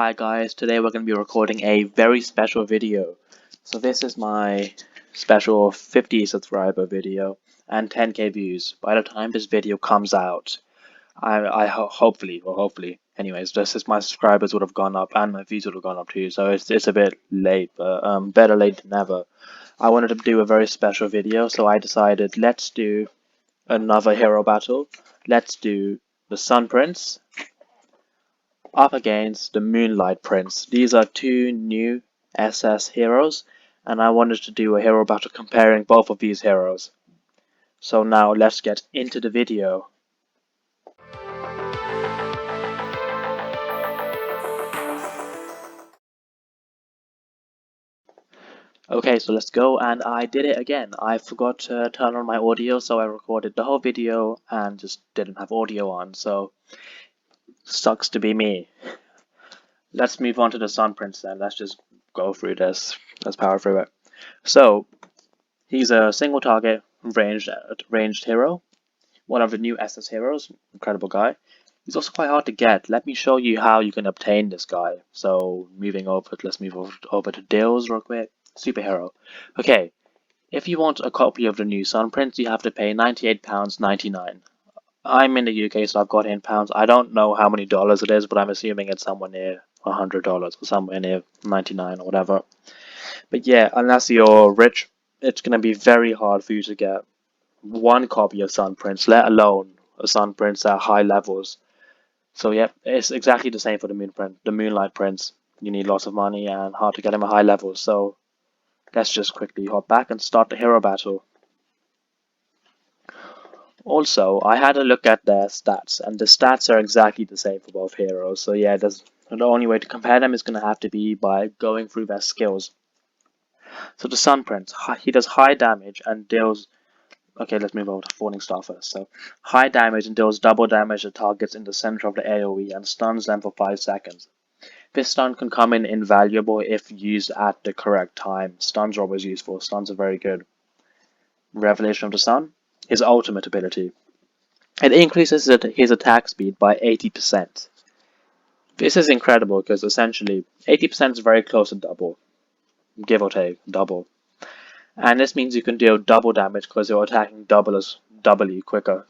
Hi guys, today we're going to be recording a very special video. So this is my special 50 subscriber video and 10k views. By the time this video comes out, hopefully, anyways, this is my subscribers would have gone up and my views would have gone up too. So it's a bit late, but better late than never. I wanted to do a very special video, so I decided let's do another hero battle. Let's do the Sun Prince up against the Moonlight Prince. These are two new SS heroes, and I wanted to do a hero battle comparing both of these heroes. So now let's get into the video. Okay, so let's go, and I did it again. I forgot to turn on my audio, so I recorded the whole video and just didn't have audio on, so sucks to be me. Let's move on to the Sun Prince then. Let's just go through this. Let's power through it. So, he's a single target ranged hero. One of the new SS heroes. Incredible guy. He's also quite hard to get. Let me show you how you can obtain this guy. So, let's move over to deals real quick. Superhero. Okay, if you want a copy of the new Sun Prince, you have to pay £98.99. I'm in the UK, so I've got it in pounds. I don't know how many dollars it is, but I'm assuming it's somewhere near $100 or somewhere near 99 or whatever. But yeah, unless you're rich, it's going to be very hard for you to get one copy of Sun Prince, let alone a Sun Prince at high levels. So yeah, it's exactly the same for the Moonlight Prince. You need lots of money and hard to get him at high levels. So let's just quickly hop back and start the hero battle. Also, I had a look at their stats, and the stats are exactly the same for both heroes. So yeah, the only way to compare them is going to have to be by going through their skills. So the Sun Prince, he does high damage and deals. Okay, let's move over to Falling Star first. So, high damage and deals double damage to targets in the center of the AoE and stuns them for 5 seconds. This stun can come in invaluable if used at the correct time. Stuns are always useful. Stuns are very good. Revelation of the Sun, his ultimate ability. It increases his attack speed by 80%. This is incredible because essentially 80% is very close to double. Give or take, double. And this means you can deal double damage because you're attacking doubly quicker.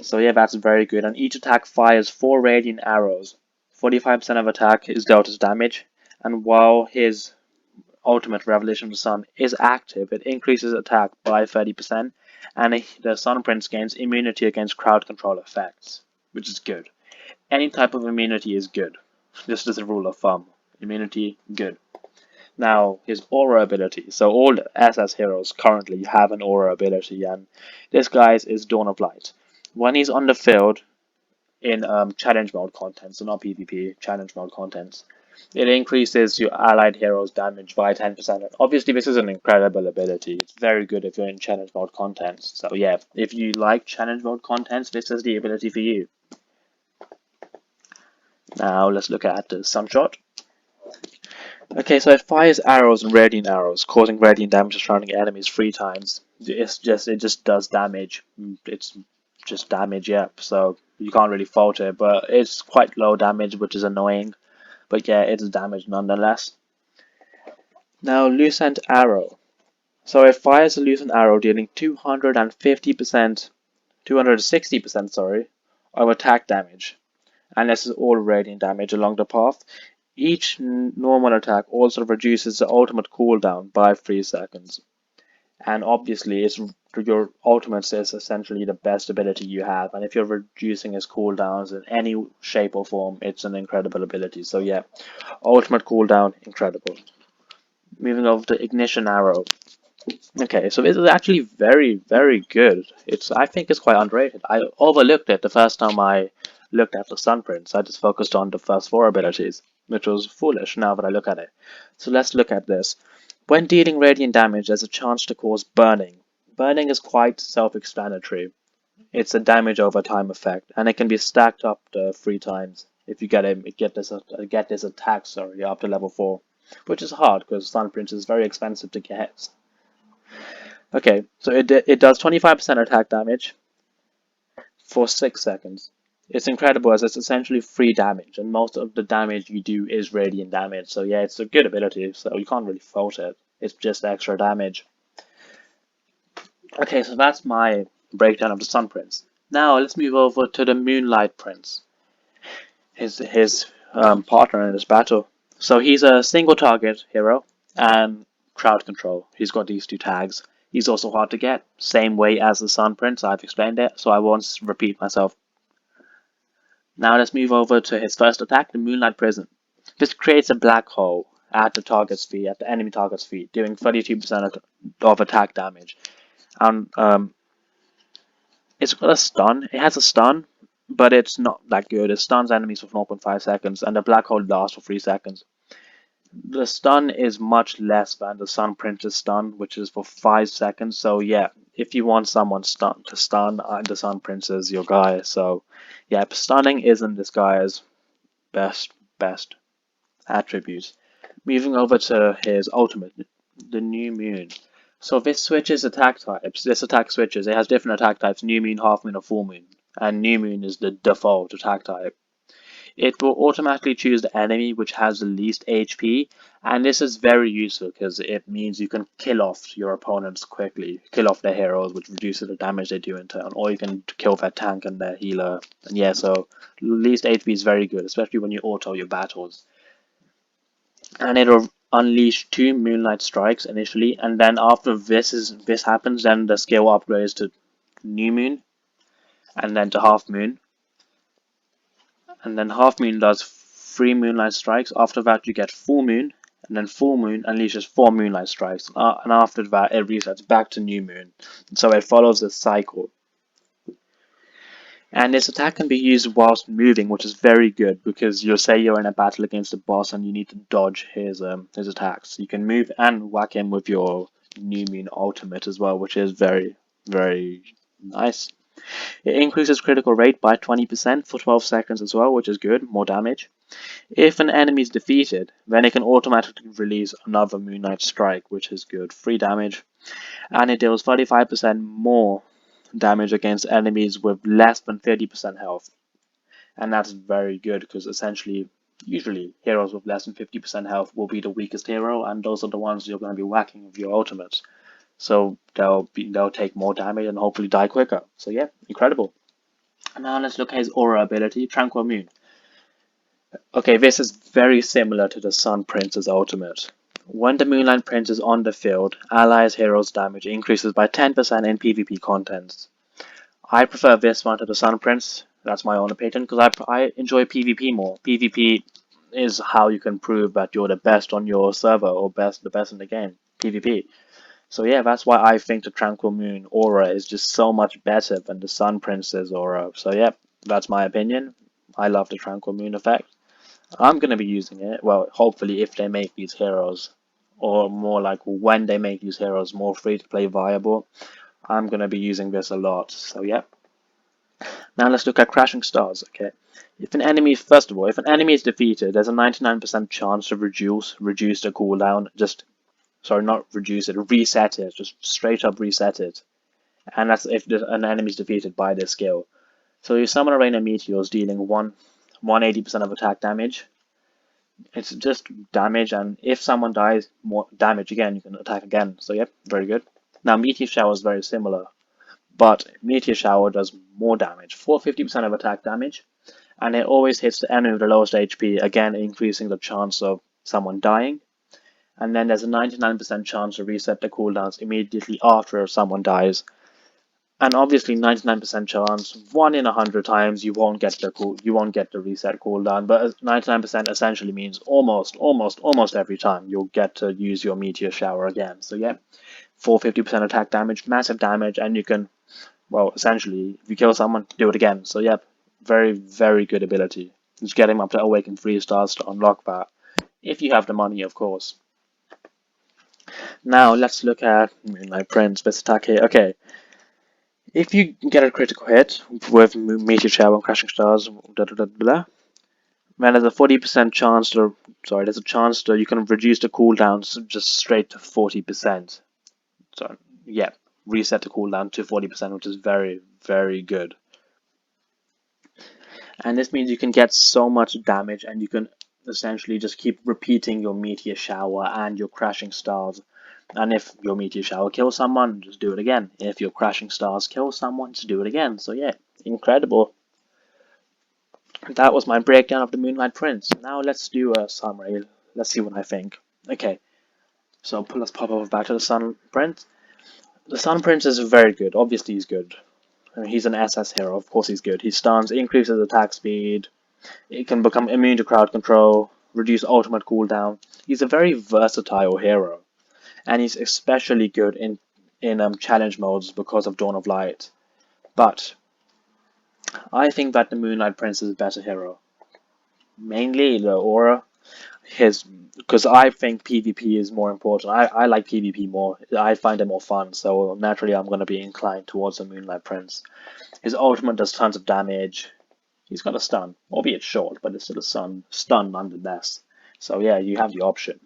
So yeah, that's very good. And each attack fires 4 radiant arrows. 45% of attack is dealt as damage. And while his ultimate Revelation of the Sun is active, it increases attack by 30%. And the Sun Prince gains immunity against crowd control effects, which is good. Any type of immunity is good. Just as a rule of thumb. Immunity, good. Now, his aura ability. So all SS heroes currently have an aura ability, and this guy's is Dawn of Light. When he's on the field in challenge mode content, so not PvP, challenge mode content, it increases your allied hero's damage by 10%. Obviously, this is an incredible ability. It's very good if you're in challenge mode content. So yeah, if you like challenge mode contents, this is the ability for you. Now let's look at the Sunshot. Okay, so it fires arrows and radiant arrows, causing radiant damage to surrounding enemies 3 times. It just does damage. It's just damage, yeah. So you can't really fault it, but it's quite low damage, which is annoying. But yeah, it's damage nonetheless. Now, Lucent Arrow. So it fires a Lucent Arrow, dealing 260%, of attack damage, and this is all radiant damage along the path. Each normal attack also reduces the ultimate cooldown by 3 seconds. And obviously, your ultimate is essentially the best ability you have. And if you're reducing his cooldowns in any shape or form, it's an incredible ability. So yeah, ultimate cooldown, incredible. Moving over to Ignition Arrow. Okay, so this is actually very, very good. I think it's quite underrated. I overlooked it the first time I looked at the Sun Prince. I just focused on the first 4 abilities, which was foolish now that I look at it. So let's look at this. When dealing radiant damage, there's a chance to cause burning. Burning is quite self-explanatory. It's a damage over time effect, and it can be stacked up to 3 times if you get this attack up to level 4, which is hard because Sun Prince is very expensive to get. Okay, so it does 25% attack damage for 6 seconds. It's incredible as it's essentially free damage, and most of the damage you do is radiant damage. So yeah, it's a good ability, so you can't really fault it. It's just extra damage. Okay, so that's my breakdown of the Sun Prince. Now let's move over to the Moonlight Prince, his partner in this battle. So he's a single target hero and crowd control. He's got these two tags. He's also hard to get, same way as the Sun Prince. I've explained it, so I won't repeat myself. Now let's move over to his first attack, the Moonlight Prison. This creates a black hole at the target's feet, at the enemy target's feet, doing 32% of attack damage. And it's got a stun. It has a stun, but it's not that good. It stuns enemies for 0.5 seconds, and the black hole lasts for 3 seconds. The stun is much less than the Sun Prince's stun, which is for 5 seconds. So yeah, if you want someone to stun, the Sun Prince is your guy. So yeah, stunning isn't this guy's best attributes. Moving over to his ultimate, the New Moon. So this switches attack types. This attack switches. It has different attack types: New Moon, Half Moon, or Full Moon. And New Moon is the default attack type. It will automatically choose the enemy which has the least HP, and this is very useful because it means you can kill off your opponents quickly, kill off their heroes, which reduces the damage they do in turn, or you can kill their tank and their healer. And yeah, so least HP is very good, especially when you auto your battles. And it'll unleash 2 Moonlight Strikes initially, and then after this happens, then the skill upgrades to New Moon, and then to Half Moon. And then Half Moon does 3 Moonlight Strikes. After that, you get Full Moon, and then Full Moon unleashes 4 Moonlight Strikes. And after that, it resets back to New Moon. And so it follows this cycle. And this attack can be used whilst moving, which is very good because you'll say you're in a battle against a boss and you need to dodge his attacks. You can move and whack him with your New Moon ultimate as well, which is very nice. It increases critical rate by 20% for 12 seconds as well, which is good, more damage. If an enemy is defeated, then it can automatically release another Moonlight Strike, which is good, 3 damage. And it deals 35% more damage against enemies with less than 30% health. And that's very good because essentially, usually, heroes with less than 50% health will be the weakest hero, and those are the ones you're going to be whacking with your ultimates. So they'll take more damage and hopefully die quicker. So yeah, incredible. Now let's look at his aura ability, Tranquil Moon. Okay, this is very similar to the Sun Prince's ultimate. When the Moonlight Prince is on the field, allies' heroes' damage increases by 10% in PvP contents. I prefer this one to the Sun Prince, that's my own opinion, because I enjoy PvP more. PvP is how you can prove that you're the best on your server or the best in the game, PvP. So yeah, that's why I think the Tranquil Moon aura is just so much better than the Sun Prince's aura. So yeah, that's my opinion. I love the Tranquil Moon effect. I'm going to be using it, well, hopefully if they make these heroes, or more like when they make these heroes more free to play viable, I'm going to be using this a lot. So yeah. Now let's look at Crashing Stars, okay? First of all, if an enemy is defeated, there's a 99% chance to reduce the cooldown, sorry, not reduce it, reset it, just straight up reset it. And that's if an enemy is defeated by this skill. So you summon a rain of meteors dealing 180% of attack damage. It's just damage, and if someone dies, more damage again, you can attack again. So yep, very good. Now Meteor Shower is very similar, but Meteor Shower does more damage, for 50% of attack damage, and it always hits the enemy with the lowest HP, again increasing the chance of someone dying. And then there's a 99% chance to reset the cooldowns immediately after someone dies. And obviously 99% chance, 1 in 100 times you won't get the reset cooldown, but 99% essentially means almost every time you'll get to use your Meteor Shower again. So yeah, for 50% attack damage, massive damage, and you can, well, essentially, if you kill someone, do it again. So yeah, very good ability. Just get him up to Awaken 3 stars to unlock that, if you have the money, of course. Now let's look at Moonlight Prince, best attack here. Okay. If you get a critical hit with Meteor Shower and Crashing Stars, then there's a 40% chance you can reduce the cooldowns just straight to 40%. So yeah, reset the cooldown to 40%, which is very good. And this means you can get so much damage, and you can essentially just keep repeating your Meteor Shower and your Crashing Stars. And if your Meteor Shower kills someone, just do it again. If your Crashing Stars kill someone, just do it again. So yeah, incredible. That was my breakdown of the Moonlight Prince. Now let's do a summary. Let's see what I think. Okay, so let's pop over back to the Sun Prince. The Sun Prince is very good. Obviously, he's good. I mean, he's an SS hero. Of course, he's good. He stuns, increases attack speed. He can become immune to crowd control, reduce ultimate cooldown. He's a very versatile hero, and he's especially good in challenge modes because of Dawn of Light. But I think that the Moonlight Prince is a better hero. Mainly the aura, his because I think PvP is more important. I like PvP more. I find it more fun, so naturally I'm going to be inclined towards the Moonlight Prince. His ultimate does tons of damage. He's got a stun, albeit short, but it's still a stun nonetheless. So yeah, you have the option.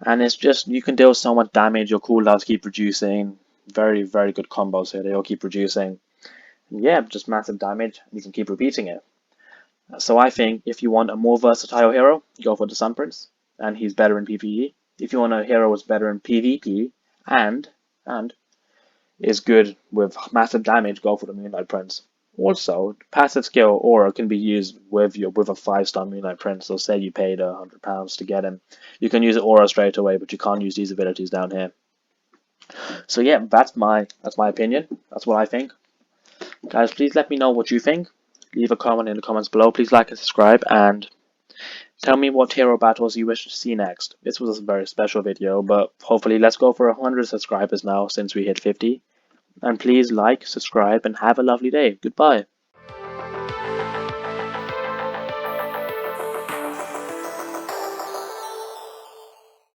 And it's just, you can deal so much damage, your cooldowns keep reducing. Very, very good combos here, they all keep reducing. And yeah, just massive damage, and you can keep repeating it. So I think if you want a more versatile hero, go for the Sun Prince, and he's better in PvE. If you want a hero who's better in PvP and is good with massive damage, go for the Moonlight Prince. Also, passive skill Aura can be used with a 5-star Moonlight Prince. So say you paid £100 to get him, you can use Aura straight away, but you can't use these abilities down here. So yeah, that's my opinion. That's what I think. Guys, please let me know what you think. Leave a comment in the comments below. Please like and subscribe, and tell me what hero battles you wish to see next. This was a very special video, but hopefully let's go for 100 subscribers now since we hit 50. And please like, subscribe, and have a lovely day. Goodbye.